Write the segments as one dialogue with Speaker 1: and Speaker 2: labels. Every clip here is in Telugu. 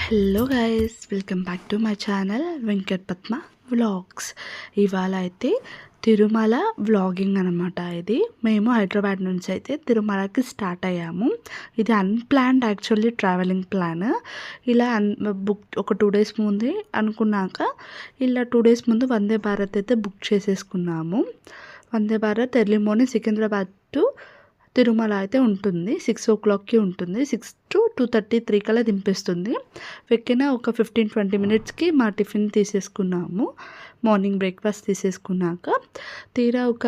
Speaker 1: Hello guys, welcome back to my channel Venkat Padma vlogs. ఇవాళ అయితే తిరుమల వ్లాగింగ్ అనమాట. ఇది మేము హైదరాబాద్ నుంచి అయితే తిరుమలకి స్టార్ట్ అయ్యాము. ఇది అన్ప్లాన్డ్ యాక్చువల్లీ ట్రావెలింగ్ ప్లాన్. ఇలా బుక్ ఒక 2 days ముందే అనుకున్నాక ఇలా 2 days ముందు వందే భారత్ అయితే బుక్ చేసేసుకున్నాము. Vande Bharat early morning Secunderabad to Tirumala అయితే ఉంటుంది. 6 o'clockకి ఉంటుంది. 6 to 2:30, 3 కల్లా దింపేస్తుంది. ఎక్కిన ఒక 15-20 minutesకి మా టిఫిన్ తీసేసుకున్నాము. మార్నింగ్ బ్రేక్ఫాస్ట్ తీసేసుకున్నాక తీరా ఒక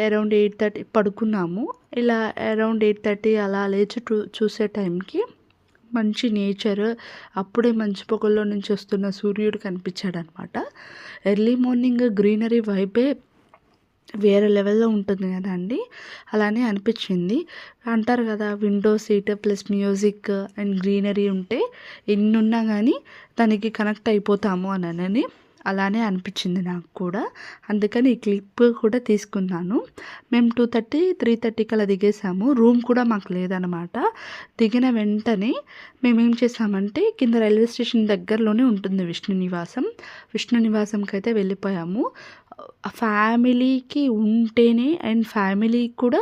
Speaker 1: అరౌండ్ 8:30 పడుకున్నాము. ఇలా అరౌండ్ 8:30 అలా లేచి చూసే టైంకి మంచి నేచర్, అప్పుడే మంచు పొగల్లో నుంచి వస్తున్న సూర్యుడు కనిపించాడు అనమాట. ఎర్లీ మార్నింగ్ గ్రీనరీ వైబే వేరే లెవెల్లో ఉంటుంది కదండి. అలానే అనిపించింది. అంటారు కదా, window seat plus music and greenery ఉంటే ఎన్నున్నా కానీ దానికి కనెక్ట్ అయిపోతాము అని అలానే అనిపించింది నాకు కూడా. అందుకని ఈ క్లిప్ కూడా తీసుకున్నాను. మేము 2:30, 3:30 కల్లా దిగేసాము. రూమ్ కూడా మాకు లేదనమాట. దిగిన వెంటనే మేమేం చేసామంటే కింద రైల్వే స్టేషన్ దగ్గరలోనే ఉంటుంది విష్ణు నివాసంకి అయితే వెళ్ళిపోయాము. ఫ్యామిలీకి ఉంటేనే అండ్ ఫ్యామిలీకి కూడా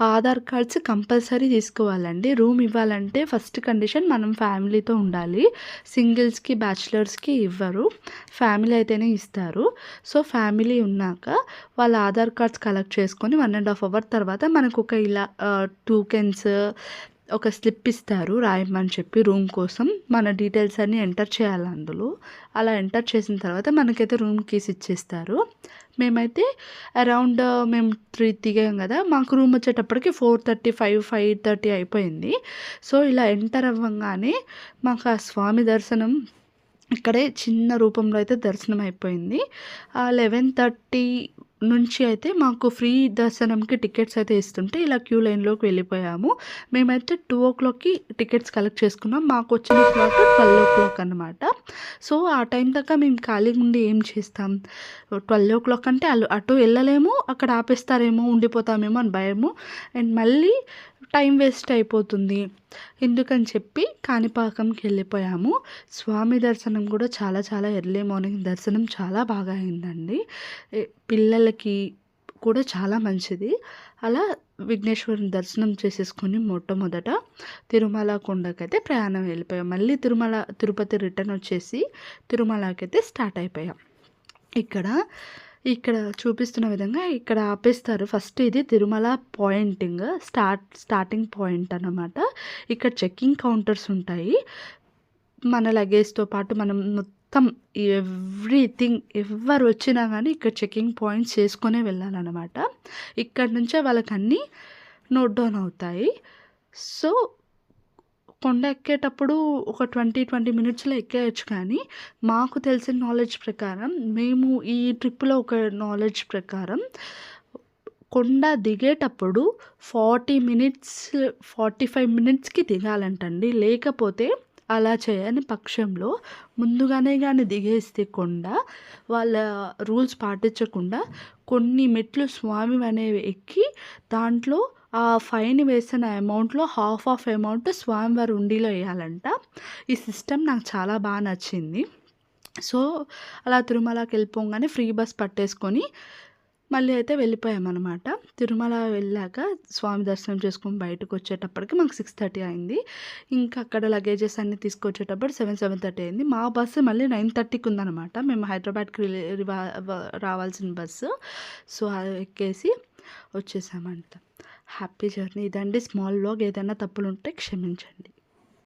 Speaker 1: ఆధార్ కార్డ్స్ కంపల్సరీ తీసుకోవాలండి. రూమ్ ఇవ్వాలంటే ఫస్ట్ కండిషన్ మనం ఫ్యామిలీతో ఉండాలి. సింగిల్స్కి బ్యాచిలర్స్కి ఇవ్వరు, ఫ్యామిలీ అయితేనే ఇస్తారు. సో ఫ్యామిలీ ఉన్నాక వాళ్ళ ఆధార్ కార్డ్స్ కలెక్ట్ చేసుకొని 1.5 hour తర్వాత మనకు ఒక ఇలా టోకెన్స్ ఒక స్లిప్ ఇస్తారు రాయమని చెప్పి రూమ్ కోసం. మన డీటెయిల్స్ అన్నీ ఎంటర్ చేయాలి అందులో. అలా ఎంటర్ చేసిన తర్వాత మనకైతే రూమ్ కీస్ ఇచ్చేస్తారు. మేమైతే అరౌండ్ మేము 3 దిగాం కదా, మాకు రూమ్ వచ్చేటప్పటికి 4:35, 5:30 అయిపోయింది. సో ఇలా ఎంటర్ అవ్వగానే మాకు ఆ స్వామి దర్శనం ఇక్కడే చిన్న రూపంలో అయితే దర్శనం అయిపోయింది. 11:30 నుంచి అయితే మాకు ఫ్రీ దర్శనంకి టికెట్స్ అయితే ఇస్తుంటే ఇలా క్యూ లైన్లోకి వెళ్ళిపోయాము. మేమైతే 2 o'clockకి టికెట్స్ కలెక్ట్ చేసుకున్నాం. మాకు వచ్చిన స్లాట్ 12 o'clock అనమాట. సో ఆ టైం దాకా మేము ఖాళీగా ఉండి ఏం చేస్తాం? 12 o'clock అంటే అటు వెళ్ళలేము, అక్కడ ఆపేస్తారేమో, ఉండిపోతామేమో అని భయము. అండ్ మళ్ళీ టైం వేస్ట్ అయిపోతుంది ఎందుకని చెప్పి కాణిపాకంకి వెళ్ళిపోయాము. స్వామి దర్శనం కూడా చాలా ఎర్లీ మార్నింగ్ దర్శనం చాలా బాగా అయిందండి. పిల్లలకి కూడా చాలా మంచిది. అలా విఘ్నేశ్వరుని దర్శనం చేసేసుకొని మొట్టమొదట తిరుమల కొండకైతే ప్రయాణం వెళ్ళిపోయాం. మళ్ళీ తిరుపతి రిటర్న్ వచ్చేసి తిరుమలకైతే స్టార్ట్ అయిపోయాం. ఇక్కడ చూపిస్తున్న విధంగా ఇక్కడ ఆపేస్తారు. ఫస్ట్ ఇది తిరుమల పాయింటింగ్ స్టార్టింగ్ పాయింట్ అన్నమాట. ఇక్కడ చెక్కింగ్ కౌంటర్స్ ఉంటాయి. మన లగేజ్తో పాటు మనం మొత్తం ఎవ్రీథింగ్ ఎవరు వచ్చినా కానీ ఇక్కడ చెక్కింగ్ పాయింట్స్ చేసుకునే వెళ్ళాలన్నమాట. ఇక్కడ నుంచే వాళ్ళకి అన్నీ నోట్ డౌన్ అవుతాయి. సో కొండ ఎక్కేటప్పుడు ఒక 20 minutesలో ఎక్కేయచ్చు. కానీ మాకు తెలిసిన నాలెడ్జ్ ప్రకారం, మేము ఈ ట్రిప్లో ఒక నాలెడ్జ్ ప్రకారం కొండ దిగేటప్పుడు 40 minutes 45 minutesకి దిగాలంటండి. లేకపోతే అలా చేయని పక్షంలో ముందుగానే కానీ దిగేస్తే కొండ వాళ్ళ రూల్స్ పాటించకుండా కొన్ని మెట్లు స్వామి అనేవి ఎక్కి దాంట్లో ఆ ఫైన్ వేసిన అమౌంట్లో హాఫ్ ఆఫ్ అమౌంట్ స్వామివారి హుండీలో వేయాలంట. ఈ సిస్టమ్ నాకు చాలా బాగా నచ్చింది. సో అలా తిరుమలకి వెళ్ళిపోగానే ఫ్రీ బస్ పట్టేసుకొని మళ్ళీ అయితే వెళ్ళిపోయామన్నమాట. తిరుమల వెళ్ళాక స్వామి దర్శనం చేసుకొని బయటకు వచ్చేటప్పటికి మాకు 6:30 అయింది. ఇంకా అక్కడ లగేజెస్ అన్నీ తీసుకొచ్చేటప్పుడు 7:30 అయింది. మా బస్సు మళ్ళీ 9:30కి ఉందన్నమాట. మేము హైదరాబాద్కి రావాల్సిన బస్సు. సో అది ఎక్కేసి వచ్చేసామంట. Happy journey. ఇదండి స్మాల్ వ్లాగ్. ఏదైనా తప్పులు ఉంటే క్షమించండి.